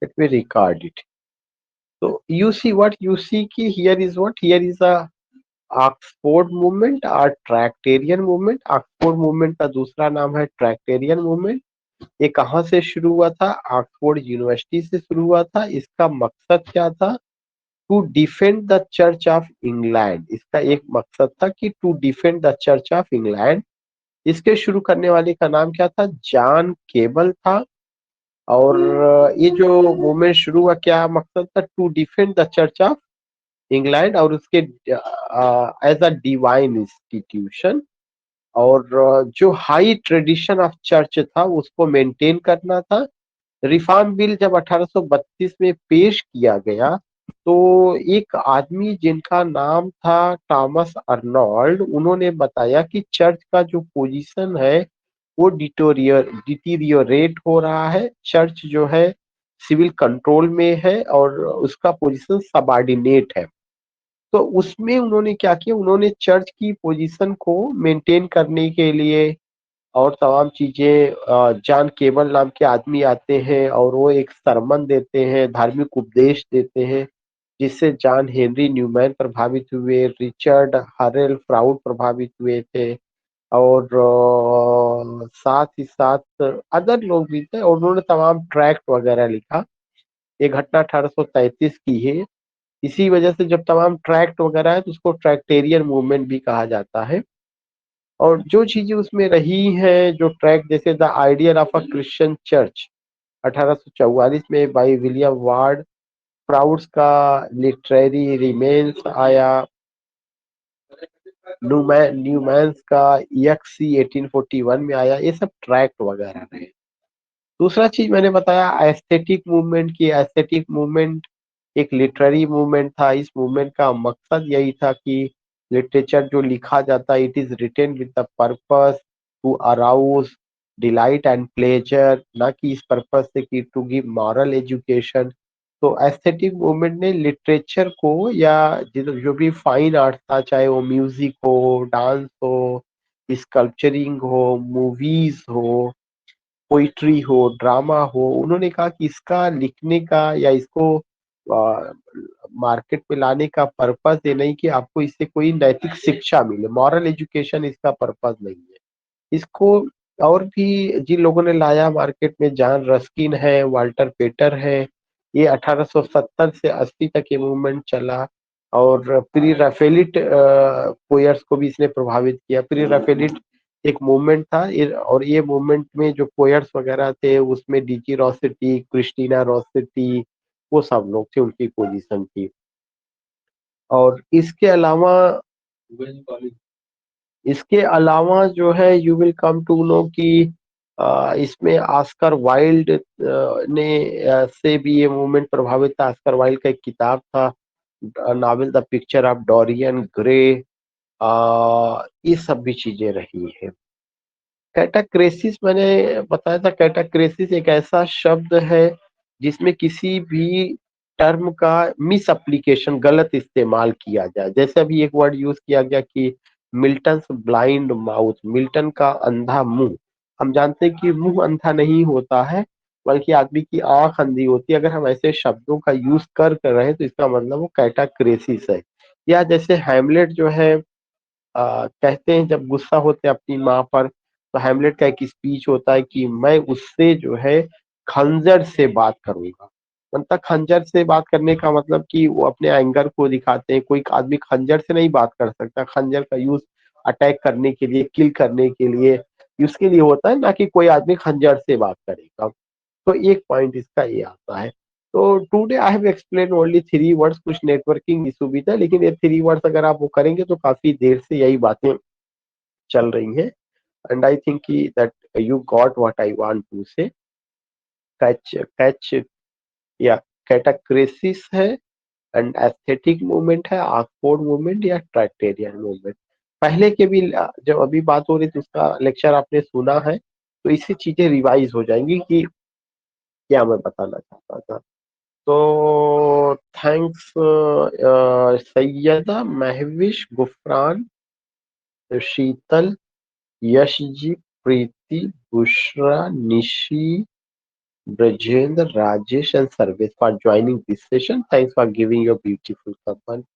Let me record it. So you see what you see ki here is what? Here is a Oxford movement और ट्रैक्टेरियन movement. Oxford movement का दूसरा नाम है ट्रैक्टेरियन movement. ये कहाँ से शुरू हुआ था? ऑक्सफोर्ड यूनिवर्सिटी से शुरू हुआ था। इसका मकसद क्या था? To defend the church of England. इसका एक मकसद था कि to defend the church of England. इसके शुरू करने वाले का नाम क्या था? जॉन केबल था। और ये जो मूवमेंट शुरू हुआ, क्या मकसद था? To defend the church of England और उसके एज अ डिवाइन इंस्टीट्यूशन। और जो हाई ट्रेडिशन ऑफ चर्च था उसको मेंटेन करना था। रिफॉर्म बिल जब 1832 में पेश किया गया तो एक आदमी जिनका नाम था थॉमस अर्नोल्ड, उन्होंने बताया कि चर्च का जो पोजीशन है वो डिटीरियोरेट हो रहा है। चर्च जो है सिविल कंट्रोल में है और उसका पोजीशन सबऑर्डिनेट है। तो उसमें उन्होंने क्या किया? उन्होंने चर्च की पोजीशन को मेंटेन करने के लिए और तमाम चीजें, जॉन केबल नाम के आदमी आते हैं और वो एक सरमन देते हैं, धार्मिक उपदेश देते हैं, जिससे जॉन हेनरी न्यूमैन प्रभावित हुए, रिचर्ड हरेल फ्राउड प्रभावित हुए थे और साथ ही साथ अदर लोग भी थे और उन्होंने तमाम ट्रैक्ट वगैरह लिखा। ये घटना 1833 की है। इसी वजह से जब तमाम ट्रैक्ट वगैरह है तो उसको ट्रैक्टेरियन मूवमेंट भी कहा जाता है। और जो चीजें उसमें रही हैं, जो ट्रैक, जैसे the ideal of a Christian church 1844 में बाई विलियम वार्ड प्राउड्स का लिटरेरी रिमेन्स आया। न्यूमैन्स का EXC 1841 में आया। ये सब ट्रैक्ट वगैरह रहे। दूसरा चीज मैंने बताया एस्थेटिक मूवमेंट की। एस्थेटिक मूवमेंट एक लिटरेरी मूवमेंट था। इस मूवमेंट का मकसद यही था कि लिटरेचर जो लिखा जाता है, it is written with the purpose to arouse delight and pleasure, ना कि इस पर्पस से कि टू गिव मॉरल एजुकेशन। तो एस्थेटिक मूवमेंट ने लिटरेचर को या जो भी फाइन आर्ट था, चाहे वो म्यूजिक हो, डांस हो, स्कल्पचरिंग हो, मूवीज हो, पोइट्री हो, ड्रामा हो, उन्होंने कहा कि इसका लिखने का या इसको मार्केट में लाने का पर्पस ये नहीं कि आपको इससे कोई नैतिक शिक्षा मिले, मॉरल एजुकेशन इसका पर्पस नहीं है। इसको और भी जिन लोगों ने लाया मार्केट में, जॉन रस्किन है, वाल्टर पेटर है, ये 1870 से 80 तक ये मूवमेंट चला। और प्री राफेलिट पोयर्स को भी इसने प्रभावित किया। प्री राफेलिट एक मूवमेंट था और ये मूवमेंट में जो पोयर्स वगैरह थे उसमें डीजी रॉसेटी, क्रिस्टीना रॉसेटी, वो सब लोग थे, उनकी पोजीशन थी। और इसके अलावा जो है you will come to know कि इसमें ऑस्कर वाइल्ड ने से भी ये मूवमेंट प्रभावित था। ऑस्कर वाइल्ड का एक किताब था novel the picture of Dorian Gray. ये सब भी चीजें रही है। कैटाक्रेसिस मैंने बताया था। कैटाक्रेसिस एक ऐसा शब्द है जिसमें किसी भी टर्म का मिस एप्लीकेशन, गलत इस्तेमाल किया जाए। जैसे अभी एक वर्ड यूज किया गया कि मिल्टन्स ब्लाइंड माउथ, मिल्टन का अंधा मुंह। हम जानते हैं कि मुंह अंधा नहीं होता है, बल्कि आदमी की आंख अंधी होती है। अगर हम ऐसे शब्दों का यूज कर रहे हैं तो इसका मतलब वो कैटाक्रेसिस है। या जैसे हैमलेट जो है, कहते हैं जब गुस्सा होते हैं अपनी माँ पर, तो हैमलेट का एक स्पीच होता है कि मैं उससे जो है खंजर से बात करूंगा। मतलब खंजर से बात करने का मतलब कि वो अपने एंगर को दिखाते हैं। कोई आदमी खंजर से नहीं बात कर सकता। खंजर का यूज अटैक करने के लिए, किल करने के लिए, उसके लिए होता है, ना कि कोई आदमी खंजर से बात करेगा। तो एक पॉइंट इसका ये आता है। तो today I have explain only 3 words. कुछ नेटवर्किंग इशू भी था, लेकिन ये 3 वर्ड्स अगर आप वो करेंगे तो काफी देर से यही बातें चल रही हैं। And I think that you got what I want to say. Catch catch या कैटाक्रेसिस है एंड एस्थेटिक मूवमेंट है, ऑक्सफोर्ड मूवमेंट या ट्रैक्टेरियन मूवमेंट। पहले के भी जब अभी बात हो रही थी उसका लेक्चर आपने सुना है, तो इससे चीजें रिवाइज हो जाएंगी कि क्या मैं बताना चाहता था। तो thanks Syeda, Mahvish, Gufran, Sheetal, Yashji, Preeti, Bushra, Nishi, Brajendra, Rajesh, and Sarvesh for joining this session. Thanks for giving your beautiful comment.